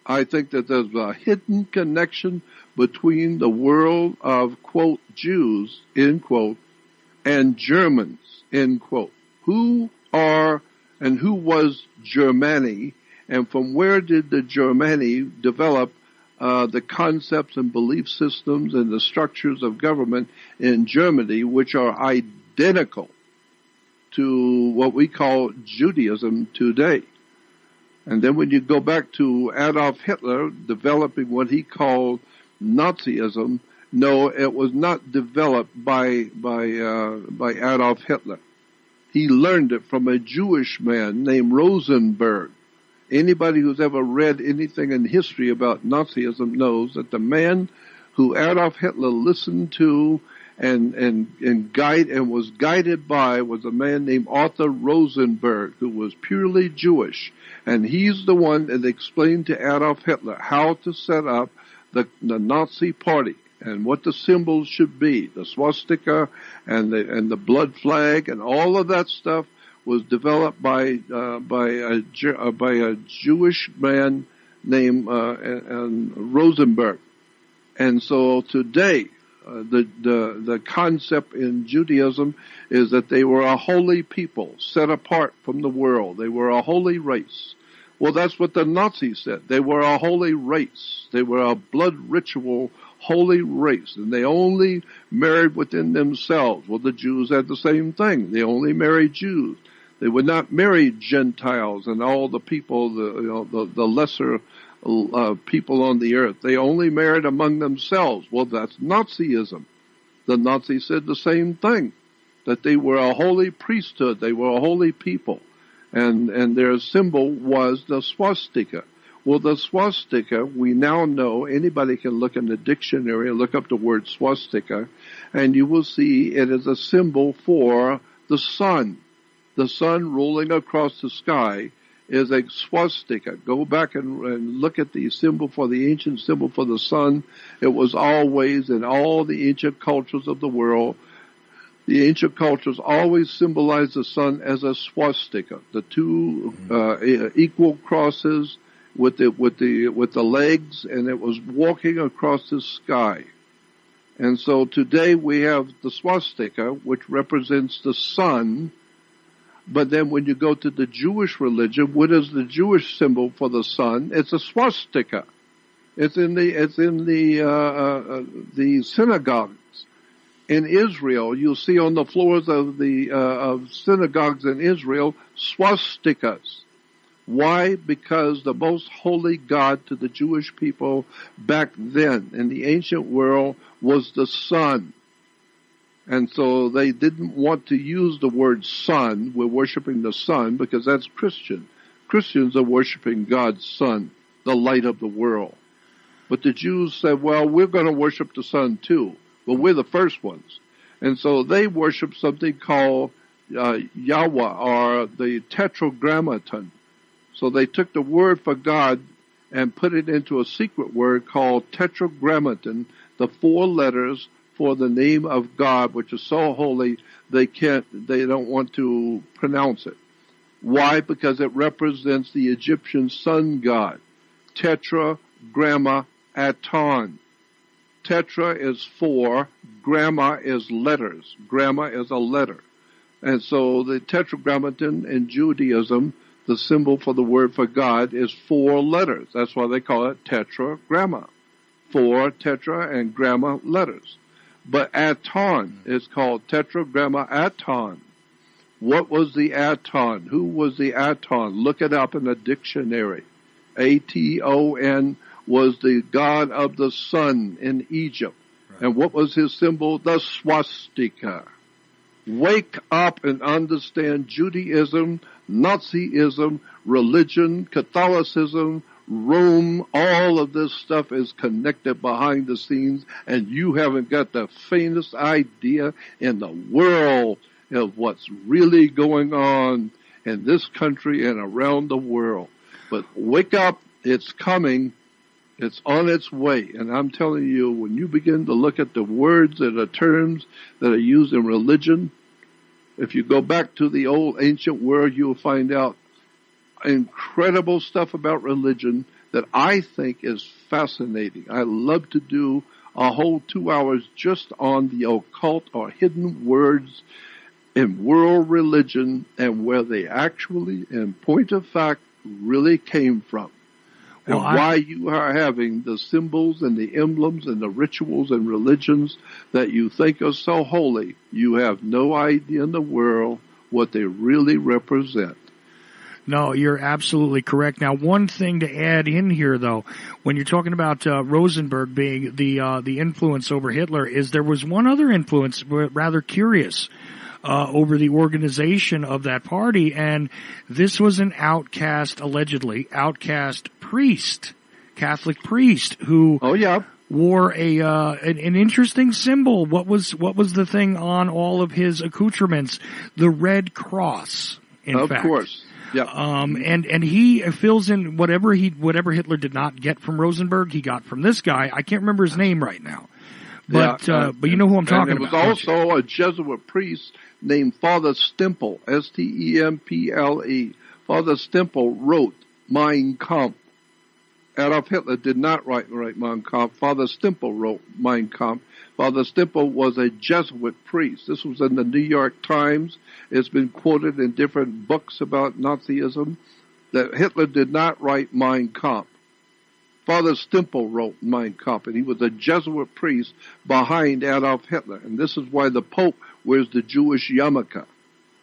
I think that there's a hidden connection between the world of, quote, Jews, end quote, and Germans, end quote. Who are and who was Germany, and from where did the Germany develop the concepts and belief systems and the structures of government in Germany, which are identical to what we call Judaism today. And then when you go back to Adolf Hitler developing what he called Nazism, no, it was not developed by Adolf Hitler. He learned it from a Jewish man named Rosenberg. Anybody who's ever read anything in history about Nazism knows that the man who Adolf Hitler listened to and was guided by was a man named Arthur Rosenberg, who was purely Jewish. And he's the one that explained to Adolf Hitler how to set up the Nazi party and what the symbols should be, the swastika and the blood flag, and all of that stuff was developed by a Jewish man named Rosenberg. And so today, the concept in Judaism is that they were a holy people, set apart from the world. They were a holy race. Well, that's what the Nazis said. They were a holy race. They were a blood ritual holy race, and they only married within themselves. Well, the Jews had the same thing. They only married Jews. They would not marry Gentiles and all the people, the lesser people on the earth. They only married among themselves. Well, that's Nazism. The Nazis said the same thing, that they were a holy priesthood. They were a holy people. And their symbol was the swastika. Well, the swastika, we now know, anybody can look in the dictionary and look up the word swastika, and you will see it is a symbol for the sun. The sun rolling across the sky is a swastika. Go back and look at the symbol for the ancient symbol for the sun. It was always in all the ancient cultures of the world. The ancient cultures always symbolized the sun as a swastika. The two equal crosses with the legs, and it was walking across the sky. And so today we have the swastika, which represents the sun. But then when you go to the Jewish religion, what is the Jewish symbol for the sun? It's a swastika. It's in the synagogues. In Israel, you'll see on the floors of the of synagogues in Israel swastikas. Why? Because the most holy God to the Jewish people back then in the ancient world was the sun. And so they didn't want to use the word sun. We're worshiping the sun because that's Christian. Christians are worshiping God's sun, the light of the world. But the Jews said, well, we're going to worship the sun too. But we're the first ones. And so they worship something called Yahweh, or the tetragrammaton. So they took the word for God and put it into a secret word called tetragrammaton, the 4 letters for the name of God, which is so holy they don't want to pronounce it. Why? Because it represents the Egyptian sun god. Tetragrammaton. Tetra is 4, gramma is letters. Gramma is a letter. And so the tetragrammaton in Judaism, the symbol for the word for God, is 4 letters. That's why they call it tetragramma. 4 tetra and gramma letters. But Aton is called tetragrammaton. What was the Aton? Who was the Aton? Look it up in the dictionary. Aton was the god of the sun in Egypt. Right. And what was his symbol? The swastika. Wake up and understand Judaism, Nazism, religion, Catholicism, Rome, all of this stuff is connected behind the scenes, and you haven't got the faintest idea in the world of what's really going on in this country and around the world. But wake up, it's coming. It's on its way. And I'm telling you, when you begin to look at the words and the terms that are used in religion, if you go back to the old ancient world, you'll find out incredible stuff about religion that I think is fascinating. I love to do a whole 2 hours just on the occult or hidden words in world religion and where they actually, in point of fact, really came from. and why you are having the symbols and the emblems and the rituals and religions that you think are so holy. You have no idea in the world what they really represent. No, you're absolutely correct. Now, one thing to add in here, though, when you're talking about Rosenberg being the influence over Hitler, is there was one other influence, rather curious, over the organization of that party, and this was an allegedly outcast priest, Catholic priest, who wore an interesting symbol. What was the thing on all of his accoutrements? The Red Cross. In fact. Of course. Yeah. And he fills in whatever Hitler did not get from Rosenberg, he got from this guy. I can't remember his name right now. But you know who I'm talking about. There was also a Jesuit priest named Father Stemple, Stemple. Father Stemple wrote Mein Kampf. Adolf Hitler did not write Mein Kampf. Father Stemple wrote Mein Kampf. Father Stemple was a Jesuit priest. This was in the New York Times. It's been quoted in different books about Nazism that Hitler did not write Mein Kampf. Father Stemple wrote Mein Kampf, and he was a Jesuit priest behind Adolf Hitler. And this is why the Pope wears the Jewish yarmulke,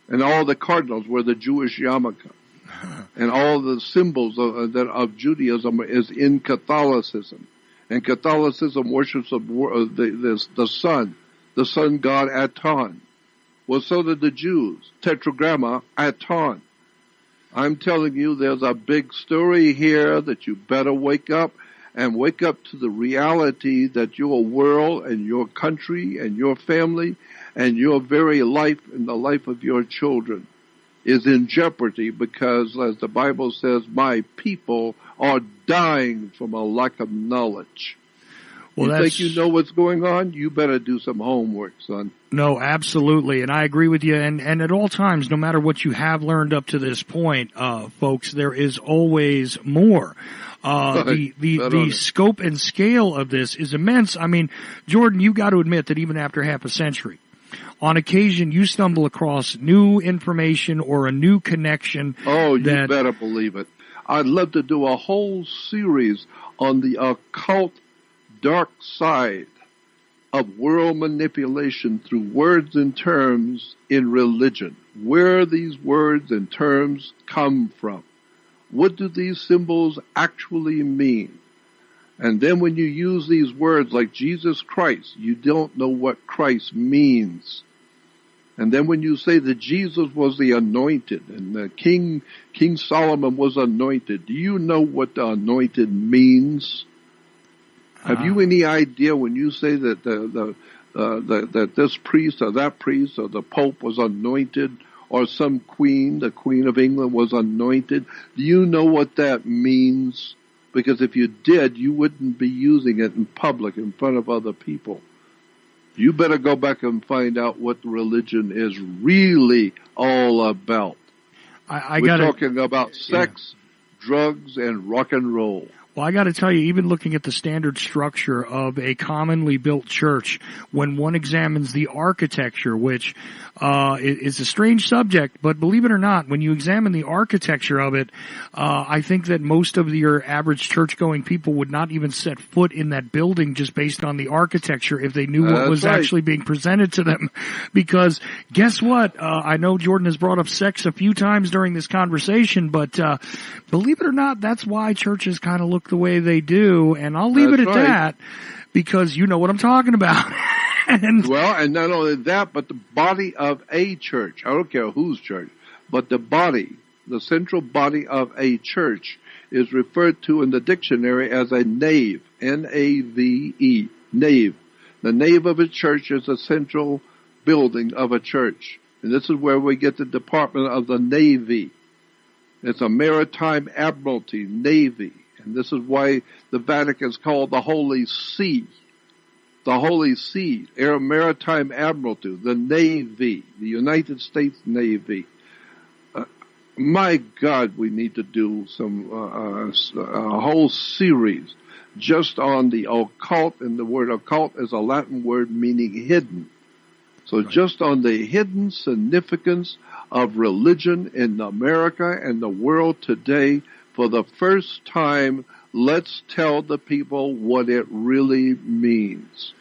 and all the cardinals wear the Jewish yarmulke. And all the symbols of Judaism is in Catholicism. And Catholicism worships the sun god Aton. Well, so did the Jews. Tetragramma, Aton. I'm telling you, there's a big story here that you better wake up to the reality that your world and your country and your family and your very life and the life of your children is in jeopardy because, as the Bible says, my people are dying from a lack of knowledge. Well, you think you know what's going on? You better do some homework, son. No, absolutely, and I agree with you. And at all times, no matter what you have learned up to this point, folks, there is always more. The scope and scale of this is immense. I mean, Jordan, you got to admit that even after half a century, on occasion you stumble across new information or a new connection. Oh, you better believe it. I'd love to do a whole series on the occult dark side of world manipulation through words and terms in religion. Where these words and terms come from. What do these symbols actually mean? And then when you use these words like Jesus Christ, you don't know what Christ means. And then when you say that Jesus was the anointed and the King Solomon was anointed, do you know what the anointed means? Have you any idea when you say that that this priest or that priest or the Pope was anointed or some queen, the Queen of England was anointed? Do you know what that means? Because if you did, you wouldn't be using it in public in front of other people. You better go back and find out what religion is really all about. We're talking about sex, drugs, and rock and roll. Well, I got to tell you, even looking at the standard structure of a commonly built church, when one examines the architecture, which is a strange subject, but believe it or not, when you examine the architecture of it, I think that most of your average church-going people would not even set foot in that building just based on the architecture if they knew what was actually being presented to them. Because guess what? I know Jordan has brought up sex a few times during this conversation, but believe it or not, that's why churches kind of look the way they do, and I'll leave it at that because you know what I'm talking about. And not only that, but the body of a church, I don't care whose church, but the body, the central body of a church is referred to in the dictionary as a nave, N-A-V-E, nave. The nave of a church is the central building of a church, and this is where we get the Department of the Navy. It's a maritime admiralty, Navy. And this is why the Vatican is called the Holy See. The Holy See, Maritime Admiralty, the Navy, the United States Navy. My God, we need to do a whole series just on the occult, and the word occult is a Latin word meaning hidden. So just on the hidden significance of religion in America and the world today. For the first time, Let's tell the people what it really means.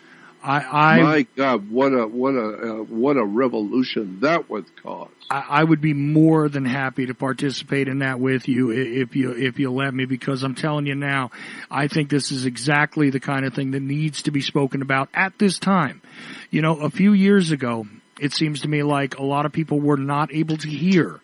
My God, what a revolution that would cause. I would be more than happy to participate in that with you if you'll let me, because I'm telling you now, I think this is exactly the kind of thing that needs to be spoken about at this time. You know, a few years ago, it seems to me like a lot of people were not able to hear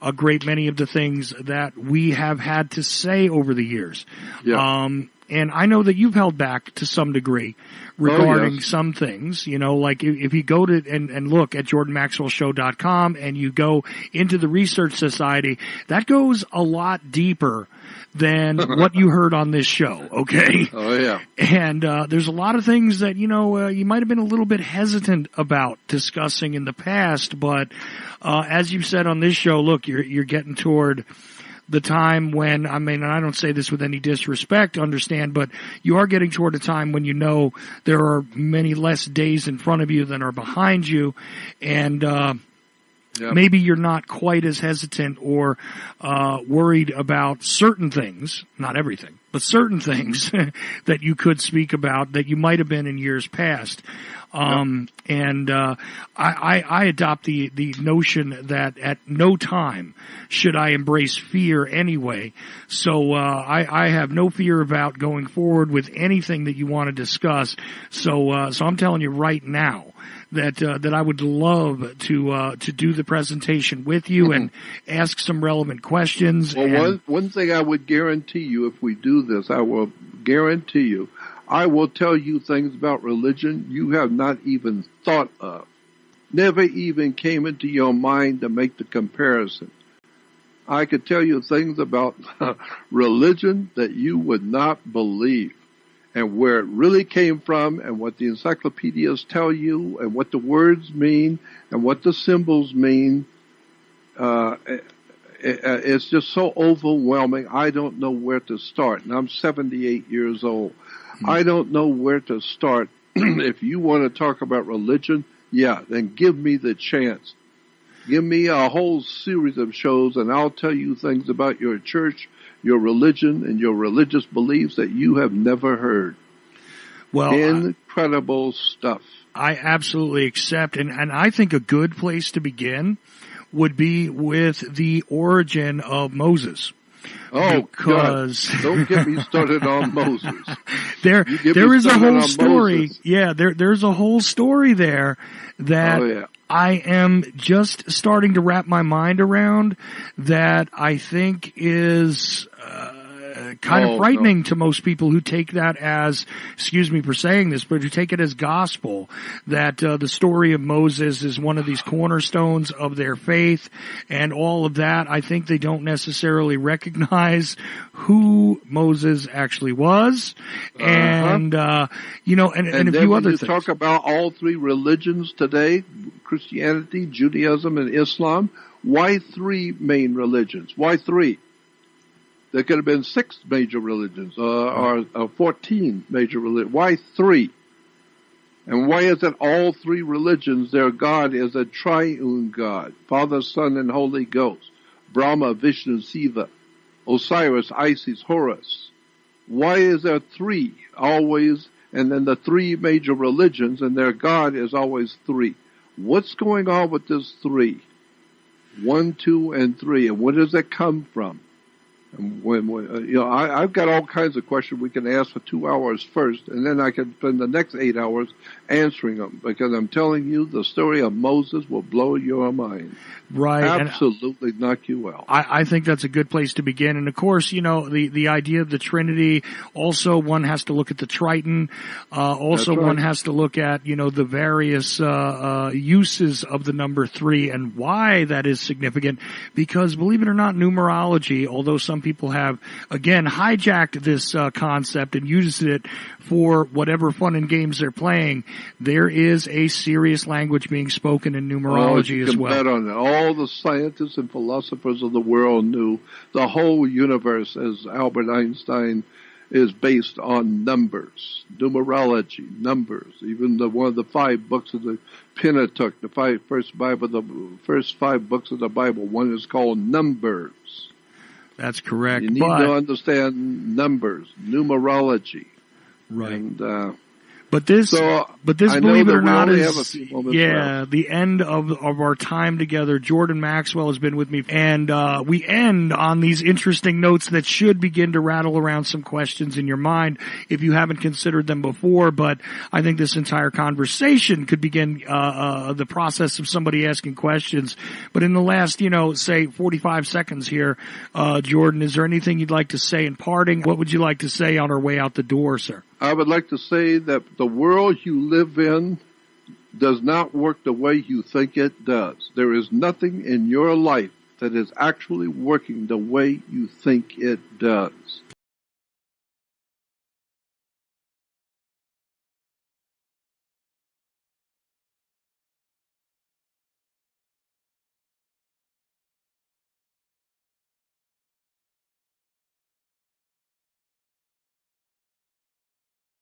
a great many of the things that we have had to say over the years. Yeah. And I know that you've held back to some degree regarding some things, you know, like if you go to and look at jordanmaxwellshow.com and you go into the Research Society, that goes a lot deeper than what you heard on this show, okay? Oh, yeah. And there's a lot of things that, you know, you might have been a little bit hesitant about discussing in the past, but as you've said on this show, look, you're getting toward the time when, I mean, and I don't say this with any disrespect, understand, but you are getting toward a time when you know there are many less days in front of you than are behind you, and maybe you're not quite as hesitant or worried about certain things, not everything, but certain things that you could speak about that you might have been in years past. And I adopt the notion that at no time should I embrace fear anyway. So I have no fear about going forward with anything that you want to discuss. So I'm telling you right now that I would love to do the presentation with you and ask some relevant questions. Well, one thing I would guarantee you, if we do this, I will guarantee you, I will tell you things about religion you have not even thought of, never even came into your mind to make the comparison. I could tell you things about religion that you would not believe, and where it really came from, and what the encyclopedias tell you, and what the words mean, and what the symbols mean. It's just so overwhelming. I don't know where to start, and I'm 78 years old. I don't know where to start. If you want to talk about religion, then give me the chance. Give me a whole series of shows, and I'll tell you things about your church, your religion, and your religious beliefs that you have never heard. Well, incredible stuff. I absolutely accept, and I think a good place to begin would be with the origin of Moses. Oh, because God. Don't get me started on Moses. There is a whole story. Moses. Yeah, there's a whole story there that I am just starting to wrap my mind around, that I think is kind of frightening to most people who take that as, excuse me for saying this, but who take it as gospel, that the story of Moses is one of these cornerstones of their faith and all of that. I think they don't necessarily who Moses actually was, and you know, and a few other things. You talk about all three religions today, Christianity, Judaism, and Islam. Why three main religions? Why three? There could have been 6 major religions, or 14 major religions. Why 3? And why is it all 3 religions, their God is a triune God, Father, Son, and Holy Ghost, Brahma, Vishnu, Shiva, Osiris, Isis, Horus? Why is there 3 always, and then the 3 major religions, and their God is always 3? What's going on with this 3? 1, 2, and 3, and where does it come from? I've got all kinds of questions we can ask for 2 hours first, and then I can spend the next 8 hours answering them, because I'm telling you, the story of Moses will blow your mind. Right. Absolutely knock you out. I think that's a good place to begin. And of course, you know, the idea of the Trinity, also one has to look at the Triton, also one has to look at, you know, the various uses of the number 3 and why that is significant, because believe it or not, numerology, although some people have, again, hijacked this concept and used it for whatever fun and games they're playing, there is a serious language being spoken in numerology as well. Bet on it. All the scientists and philosophers of the world knew the whole universe, as Albert Einstein, is based on numbers, numerology, numbers. Even one of the 5 books of the Pentateuch, the first 5 books of the Bible, one is called Numbers. That's correct. You need to understand numbers, numerology. Right. And, But this, believe it or not, is the end of our time together. Jordan Maxwell has been with me, and we end on these interesting notes that should begin to rattle around some questions in your mind if you haven't considered them before. But I think this entire conversation could begin the process of somebody asking questions. But in the last, say 45 seconds here, Jordan, is there anything you'd like to say in parting? What would you like to say on our way out the door, sir? I would like to say that the world you live in does not work the way you think it does. There is nothing in your life that is actually working the way you think it does.